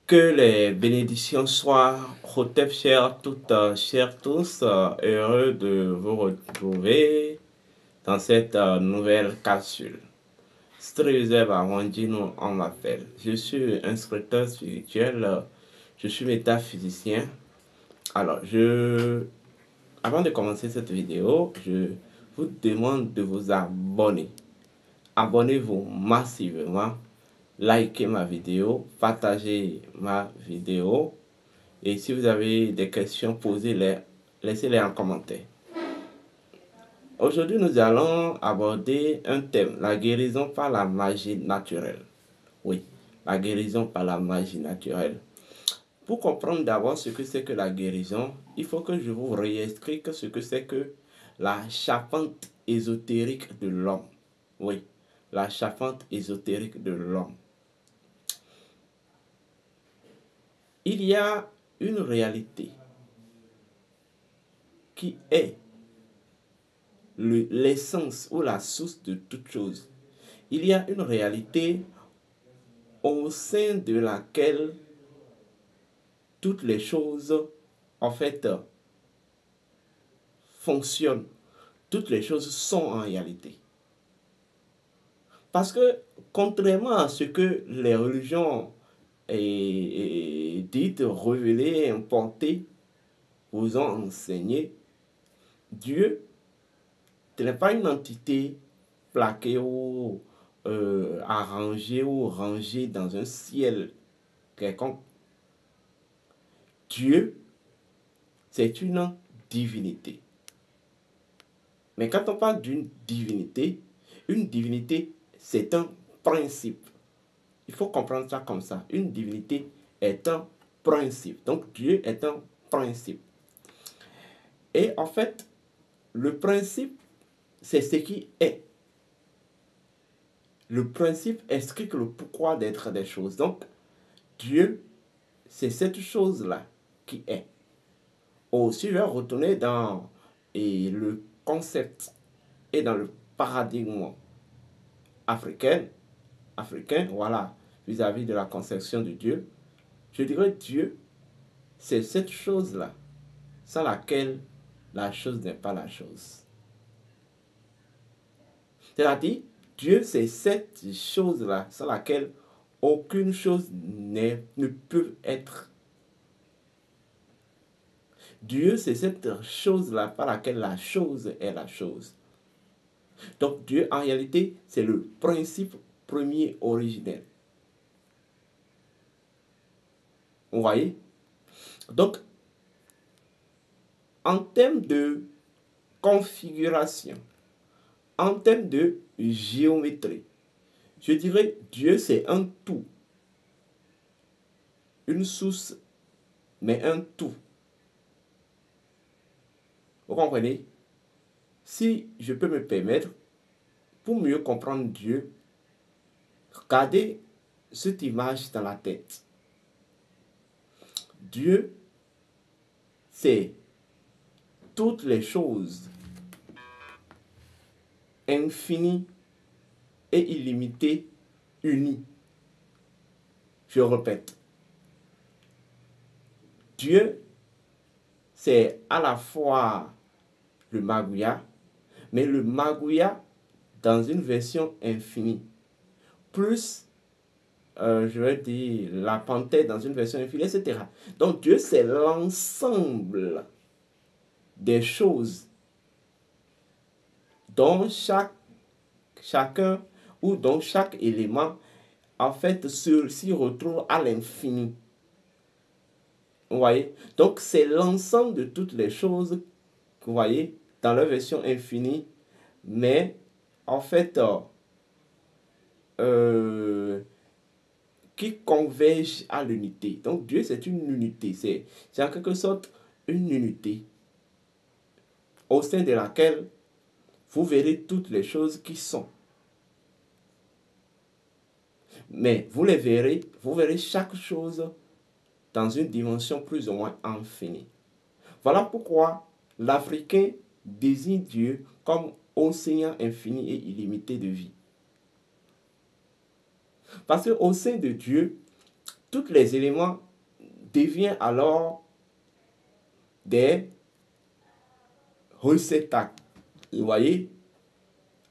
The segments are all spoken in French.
Que les bénédictions soient Hotep chers toutes, chers tous, heureux de vous retrouver dans cette nouvelle capsule. Streuseb Awandino, on m'appelle. Je suis instructeur spirituel, je suis métaphysicien. Alors, avant de commencer cette vidéo, je vous demande de vous abonner. Abonnez-vous massivement, likez ma vidéo, partagez ma vidéo. Et si vous avez des questions, posez-les, laissez-les en commentaire. Aujourd'hui, nous allons aborder un thème, la guérison par la magie naturelle. Oui, la guérison par la magie naturelle. Pour comprendre d'abord ce que c'est que la guérison, il faut que je vous réexplique ce que c'est que la charpente ésotérique de l'homme. Oui, la charpente ésotérique de l'homme. Il y a une réalité qui est l'essence ou la source de toute chose. Il y a une réalité au sein de laquelle toutes les choses, en fait, fonctionnent. Toutes les choses sont en réalité. Parce que, contrairement à ce que les religions dites, révélées, importées, vous ont enseigné, Dieu n'est pas une entité plaquée ou arrangée ou rangée dans un ciel quelconque. Dieu, c'est une divinité. Mais quand on parle d'une divinité, c'est un principe. Il faut comprendre ça comme ça. Une divinité est un principe. Donc Dieu est un principe. Et en fait, le principe, c'est ce qui est. Le principe explique le pourquoi d'être des choses. Donc, Dieu, c'est cette chose-là qui est. Aussi, je vais retourner dans le concept et dans le paradigme africain, voilà, vis-à-vis de la conception de Dieu. Je dirais Dieu, c'est cette chose-là, sans laquelle la chose n'est pas la chose. C'est-à-dire, Dieu, c'est cette chose-là, sans laquelle aucune chose ne peut être. Dieu, c'est cette chose-là par laquelle la chose est la chose. Donc Dieu, en réalité, c'est le principe premier originel. Vous voyez? Donc, en termes de configuration, en termes de géométrie, je dirais Dieu, c'est un tout. Une source, mais un tout. Vous comprenez? Si je peux me permettre, pour mieux comprendre Dieu, regardez cette image dans la tête. Dieu, c'est toutes les choses infinies et illimitées unies. Je répète, Dieu, c'est à la fois le Maguya, mais le Maguya dans une version infinie. Plus, je vais dire, la panthère dans une version infinie, etc. Donc Dieu, c'est l'ensemble des choses dont chacun ou dont chaque élément, en fait, s'y retrouve à l'infini. Vous voyez? Donc, c'est l'ensemble de toutes les choses, vous voyez, dans leur version infinie, mais en fait, qui convergent à l'unité. Donc, Dieu, c'est une unité. C'est en quelque sorte une unité au sein de laquelle vous verrez toutes les choses qui sont. Mais vous verrez chaque chose dans une dimension plus ou moins infinie. Voilà pourquoi l'Africain désigne Dieu comme océan infini et illimité de vie. Parce qu'au sein de Dieu, tous les éléments deviennent alors des réceptacles, vous voyez,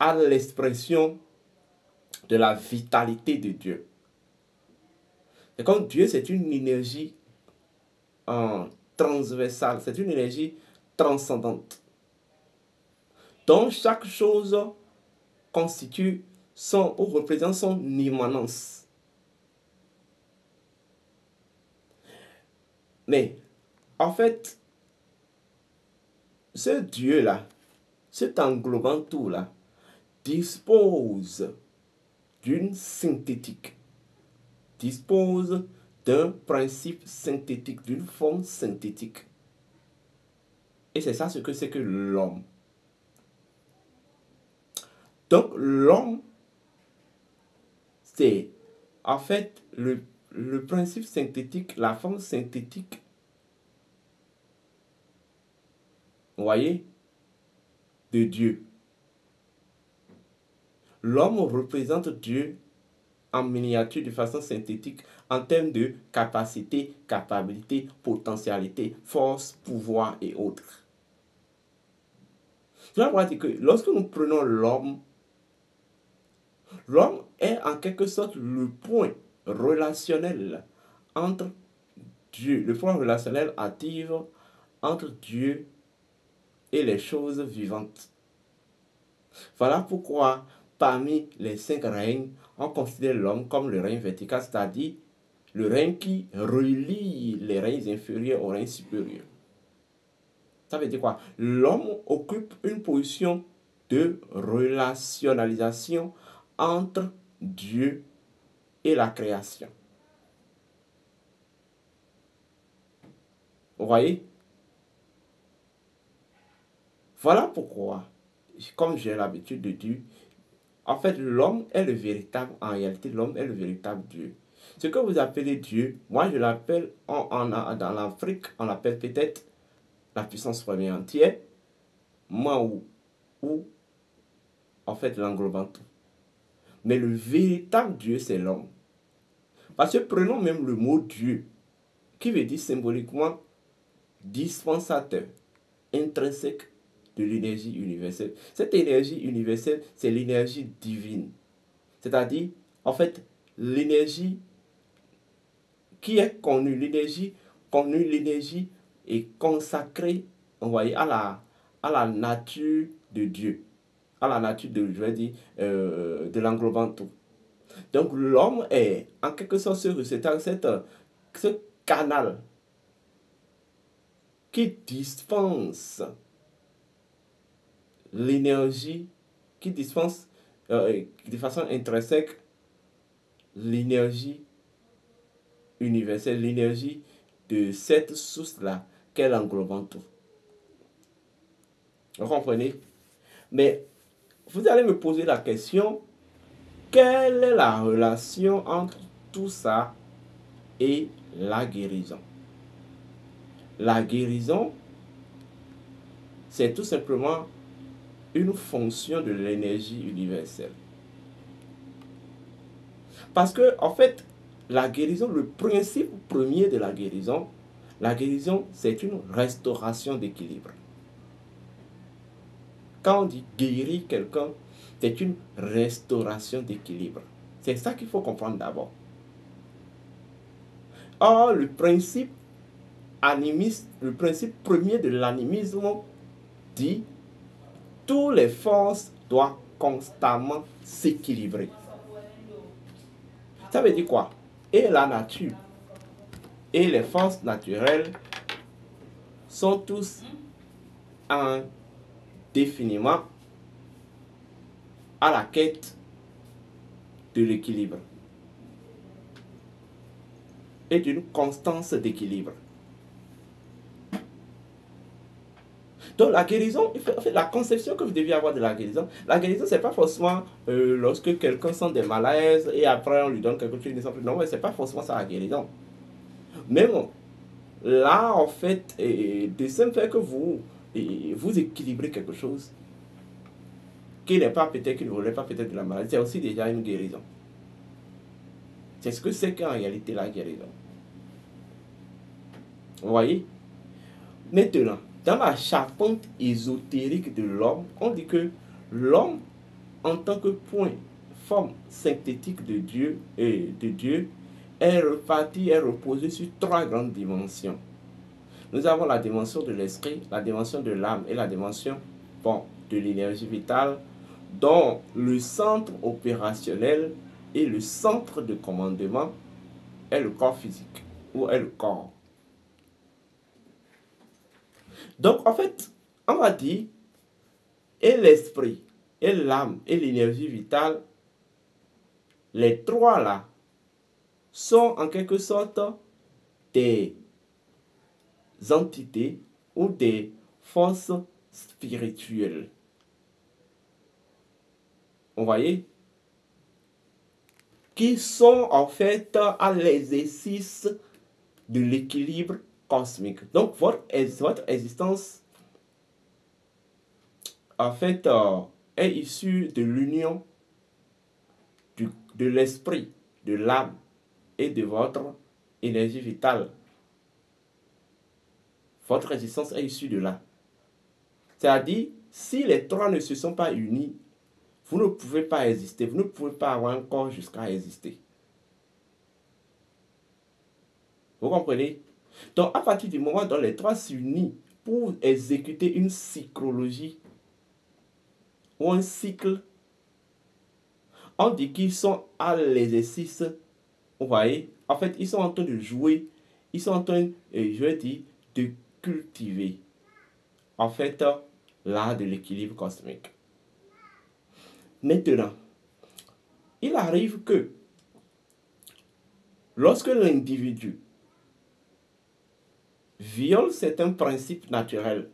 à l'expression de la vitalité de Dieu. Et comme Dieu, c'est une énergie transversale, c'est une énergie transcendante. Donc, chaque chose constitue son, ou représente son immanence. Mais, en fait, ce Dieu-là, cet englobant tout-là, dispose d'une synthétique, dispose d'un principe synthétique, d'une forme synthétique. Et c'est ça ce que c'est que l'homme. Donc l'homme, c'est en fait le principe synthétique, la forme synthétique, vous voyez, de Dieu. L'homme représente Dieu en miniature de façon synthétique en termes de capacité, capabilité, potentialité, force, pouvoir et autres. Cela veut dire que lorsque nous prenons l'homme, l'homme est en quelque sorte le point relationnel entre Dieu, le point relationnel actif entre Dieu et les choses vivantes. Voilà pourquoi parmi les 5 règnes, on considère l'homme comme le règne vertical, c'est-à-dire le règne qui relie les règnes inférieurs aux règnes supérieurs. Ça veut dire quoi? L'homme occupe une position de relationnalisation entre Dieu et la création. Vous voyez? Voilà pourquoi, comme j'ai l'habitude de dire, en fait, l'homme est le véritable, en réalité, l'homme est le véritable Dieu. Ce que vous appelez Dieu, moi je l'appelle, dans l'Afrique, on l'appelle peut-être la puissance première entière, moi ou en fait l'englobant tout. Mais le véritable Dieu, c'est l'homme. Parce que prenons même le mot Dieu, qui veut dire symboliquement dispensateur, intrinsèque de l'énergie universelle. Cette énergie universelle, c'est l'énergie divine. C'est-à-dire, en fait, l'énergie qui est connue, l'énergie est consacrée, on voit, à la nature de Dieu, à la nature de, je vais dire, de l'englobant tout. Donc l'homme est en quelque sorte ce canal qui dispense l'énergie, qui dispense de façon intrinsèque l'énergie universelle, l'énergie de cette source-là qu'est l'englobant tout. Vous comprenez? Mais vous allez me poser la question, quelle est la relation entre tout ça et la guérison? La guérison, c'est tout simplement une fonction de l'énergie universelle. Parce que, en fait, la guérison, le principe premier de la guérison, c'est une restauration d'équilibre. Quand on dit guérir quelqu'un, c'est une restauration d'équilibre. C'est ça qu'il faut comprendre d'abord. Or, le principe animiste, le principe premier de l'animisme dit toutes les forces doivent constamment s'équilibrer. Ça veut dire quoi? Et la nature et les forces naturelles sont tous indéfiniment à la quête de l'équilibre et d'une constance d'équilibre. Donc la guérison, en fait, la conception que vous deviez avoir de la guérison, c'est pas forcément lorsque quelqu'un sent des malaises et après on lui donne quelque chose, non, c'est pas forcément ça la guérison. Mais bon, là en fait, de simple fait que vous équilibrez quelque chose qui n'est pas peut-être, qui ne relève pas peut-être de la maladie, c'est aussi déjà une guérison. C'est ce que c'est qu'en réalité la guérison. Vous voyez? Maintenant, dans la charpente ésotérique de l'homme, on dit que l'homme, en tant que point, forme synthétique de Dieu, est reparti, est reposé sur trois grandes dimensions. Nous avons la dimension de l'esprit, la dimension de l'âme et la dimension de l'énergie vitale, dont le centre opérationnel et le centre de commandement est le corps physique ou est le corps. Donc, en fait, on va dire, et l'esprit, et l'âme, et l'énergie vitale, les trois là, sont en quelque sorte des entités ou des forces spirituelles. Vous voyez? Qui sont en fait à l'exercice de l'équilibre cosmique. Donc, votre existence, en fait, est issue de l'union de l'esprit, de l'âme et de votre énergie vitale. Votre existence est issue de là. C'est-à-dire, si les trois ne se sont pas unis, vous ne pouvez pas exister. Vous ne pouvez pas avoir un corps jusqu'à exister. Vous comprenez? Donc, à partir du moment où les trois s'unissent pour exécuter une cyclologie ou un cycle, on dit qu'ils sont à l'exercice. Vous voyez? En fait, ils sont en train de jouer. Ils sont en train, je vais dire, de cultiver, en fait, l'art de l'équilibre cosmique. Maintenant, il arrive que lorsque l'individu viole certains principes naturels,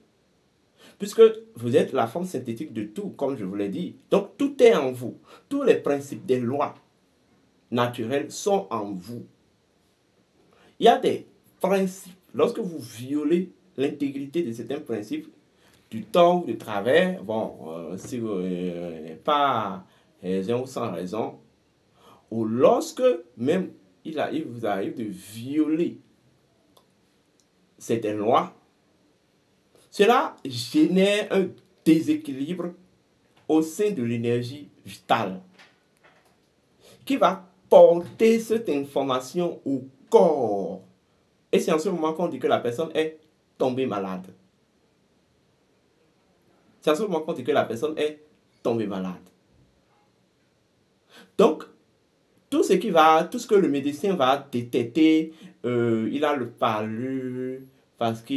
puisque vous êtes la forme synthétique de tout, comme je vous l'ai dit, donc tout est en vous. Tous les principes des lois naturelles sont en vous. Il y a des principes, lorsque vous violez l'intégrité de certains principes, du tort ou du travers, si vous pas raison ou sans raison, ou lorsque même il vous arrive de violer certaines lois, cela génère un déséquilibre au sein de l'énergie vitale qui va porter cette information au corps. Et c'est en ce moment qu'on dit que la personne est tombée malade. C'est en ce moment qu'on dit que la personne est tombée malade. Donc, tout ce que le médecin va détecter, il a le palu parce que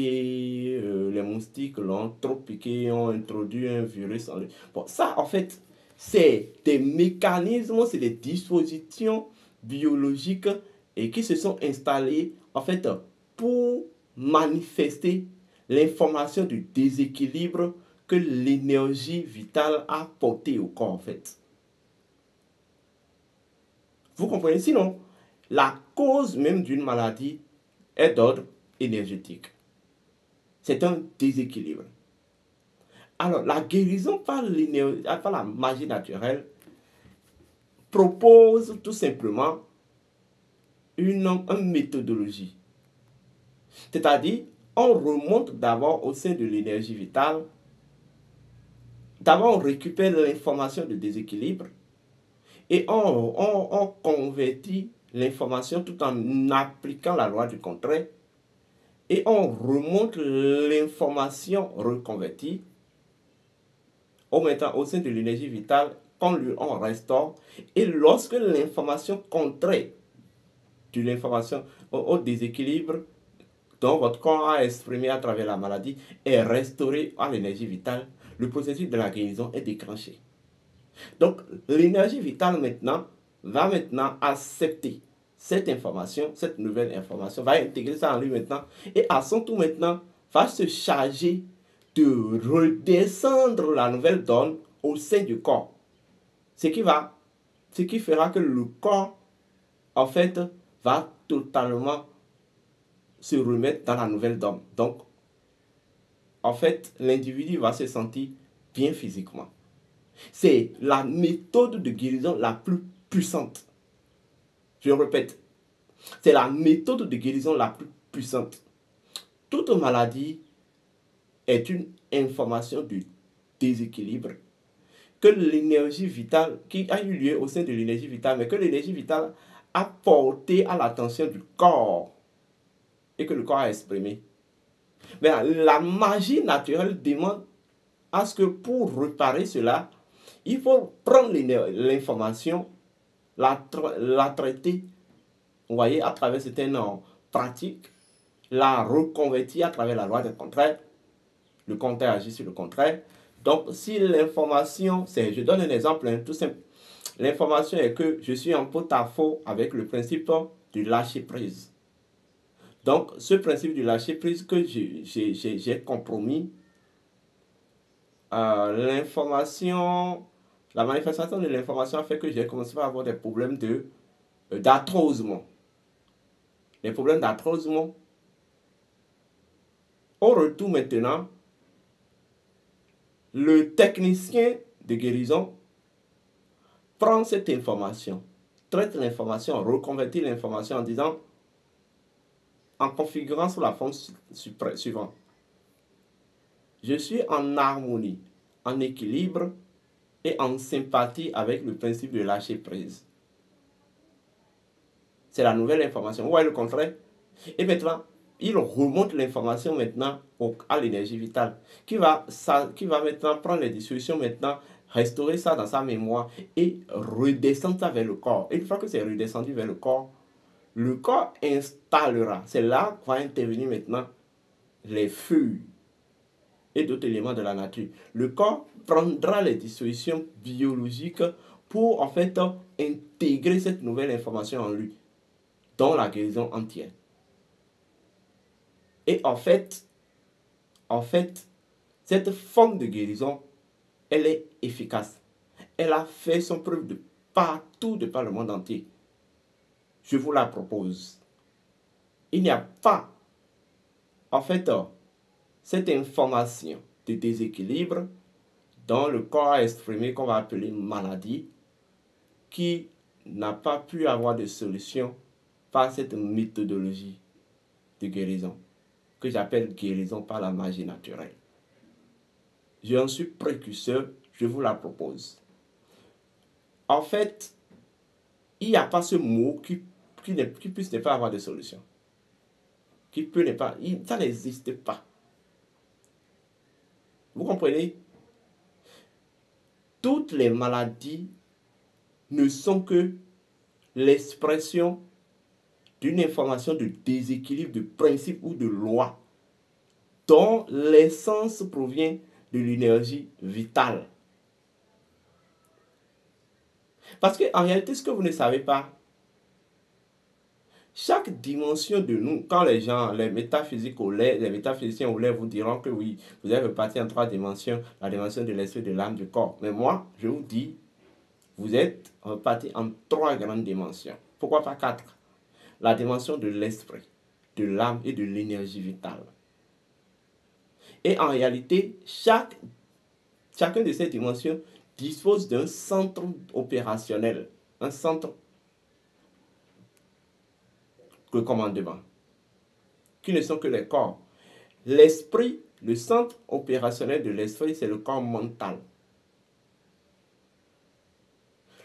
les moustiques l'ont trop piqué, ont introduit un virus en lui. Bon, ça, en fait, c'est des mécanismes, c'est des dispositions biologiques et qui se sont installées, en fait, pour manifester l'information du déséquilibre que l'énergie vitale a porté au corps, en fait. Vous comprenez? Sinon, la cause même d'une maladie est d'ordre énergétique. C'est un déséquilibre. Alors, la guérison par la magie naturelle propose tout simplement une méthodologie. C'est-à-dire, on remonte d'abord au sein de l'énergie vitale. D'abord, on récupère l'information de déséquilibre et on convertit l'information tout en appliquant la loi du contraire et on remonte l'information reconvertie au sein de l'énergie vitale on restaure et lorsque l'information contraire de l'information au déséquilibre dont votre corps a exprimé à travers la maladie est restaurée à l'énergie vitale, le processus de la guérison est déclenché. Donc, l'énergie vitale va maintenant accepter cette information, cette nouvelle information, va intégrer ça en lui maintenant, et à son tour maintenant, va se charger de redescendre la nouvelle donne au sein du corps. Ce qui fera que le corps, en fait, va totalement se remettre dans la nouvelle donne. Donc, en fait, l'individu va se sentir bien physiquement. C'est la méthode de guérison la plus puissante. Je répète, c'est la méthode de guérison la plus puissante. toute maladie est une information de déséquilibre que l'énergie vitale, qui a eu lieu au sein de l'énergie vitale, mais que l'énergie vitale a porté à l'attention du corps et que le corps a exprimé. Mais la magie naturelle demande à ce que pour réparer cela, il faut prendre l'information, la traiter, vous voyez, à travers certaines pratiques, la reconvertir à travers la loi des contraires. Le contraire agit sur le contraire. Donc, si l'information, je donne un exemple tout simple. L'information est que je suis en porte-à-faux avec le principe du lâcher-prise. Donc, ce principe du lâcher-prise que j'ai compromis, l'information, la manifestation de l'information a fait que j'ai commencé à avoir des problèmes d'arthrosement. Les problèmes d'arthrosement. Au retour maintenant, le technicien de guérison prend cette information, traite l'information, reconvertit l'information en disant, en configurant sous la forme suivante. Je suis en harmonie, en équilibre et en sympathie avec le principe de lâcher prise. C'est la nouvelle information. Vous voyez le contraire? Et maintenant, il remonte l'information maintenant à l'énergie vitale, qui va maintenant prendre les dispositions maintenant, restaurer ça dans sa mémoire et redescendre ça vers le corps. Et une fois que c'est redescendu vers le corps installera, c'est là que va intervenir maintenant les feuilles et d'autres éléments de la nature. Le corps prendra les dispositions biologiques pour en fait intégrer cette nouvelle information en lui, dans la guérison entière. Et en fait, cette forme de guérison, elle est efficace. Elle a fait son preuve de partout, de par le monde entier. Je vous la propose. Il n'y a pas, en fait, cette information de déséquilibre dans le corps exprimé qu'on va appeler maladie, qui n'a pas pu avoir de solution par cette méthodologie de guérison, que j'appelle guérison par la magie naturelle. J'en suis précurseur, je vous la propose. En fait, il n'y a pas ce mot qui puisse ne pas avoir de solution. Qui peut ne pas, ça n'existe pas. Vous comprenez? Toutes les maladies ne sont que l'expression d'une information de déséquilibre, de principe ou de loi dont l'essence provient de l'énergie vitale. Parce qu'en réalité, ce que vous ne savez pas, chaque dimension de nous, quand les métaphysiciens ou les vous diront que oui, vous êtes répartis en 3 dimensions, la dimension de l'esprit, de l'âme, du corps. Mais moi, je vous dis, vous êtes répartis en 3 grandes dimensions. Pourquoi pas 4? La dimension de l'esprit, de l'âme et de l'énergie vitale. Et en réalité, chacune de ces dimensions dispose d'un centre opérationnel, un centre de commandement, qui ne sont que les corps. L'esprit, le centre opérationnel de l'esprit, c'est le corps mental.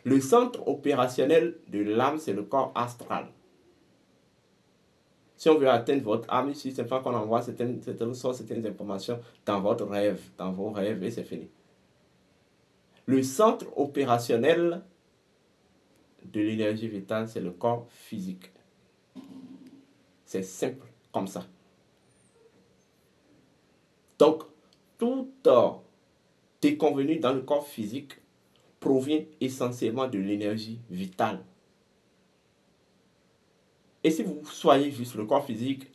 Le centre opérationnel de l'âme, c'est le corps astral. Si on veut atteindre votre âme ici, c'est pas qu'on envoie certaines informations dans votre rêve, dans vos rêves, et c'est fini. Le centre opérationnel de l'énergie vitale, c'est le corps physique. C'est simple comme ça. Donc, tout déconvenu dans le corps physique provient essentiellement de l'énergie vitale. Et si vous soyez juste le corps physique,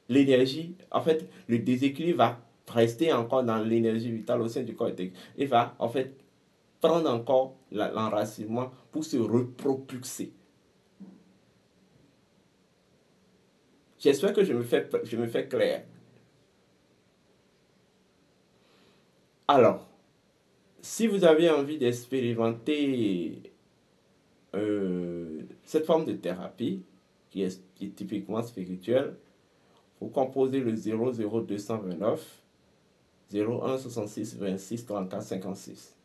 l'énergie, en fait, le déséquilibre va rester encore dans l'énergie vitale au sein du corps. Il va, en fait, prendre encore l'enracinement pour se repropulser. J'espère que je me fais clair. Alors, si vous avez envie d'expérimenter cette forme de thérapie, qui est typiquement spirituelle, Vous composez le 00229 01 66 26 34 56.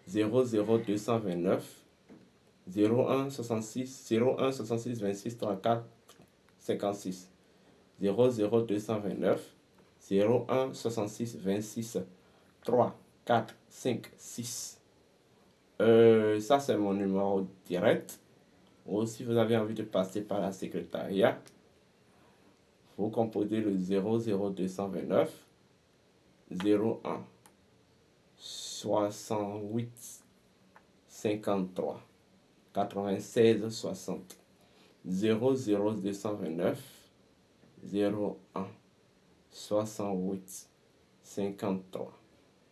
00229 01 66 26 34 56. 00229 01 66 26 3 4 5 6. Ça, c'est mon numéro direct. Ou si vous avez envie de passer par la secrétariat, vous composez le 00229 01 68 53 96 60. 00229 01 68 53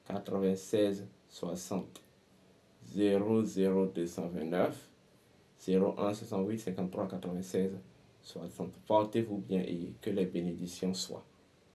96 60. 00229 01 68 53 96 60. Portez-vous bien et que les bénédictions soient.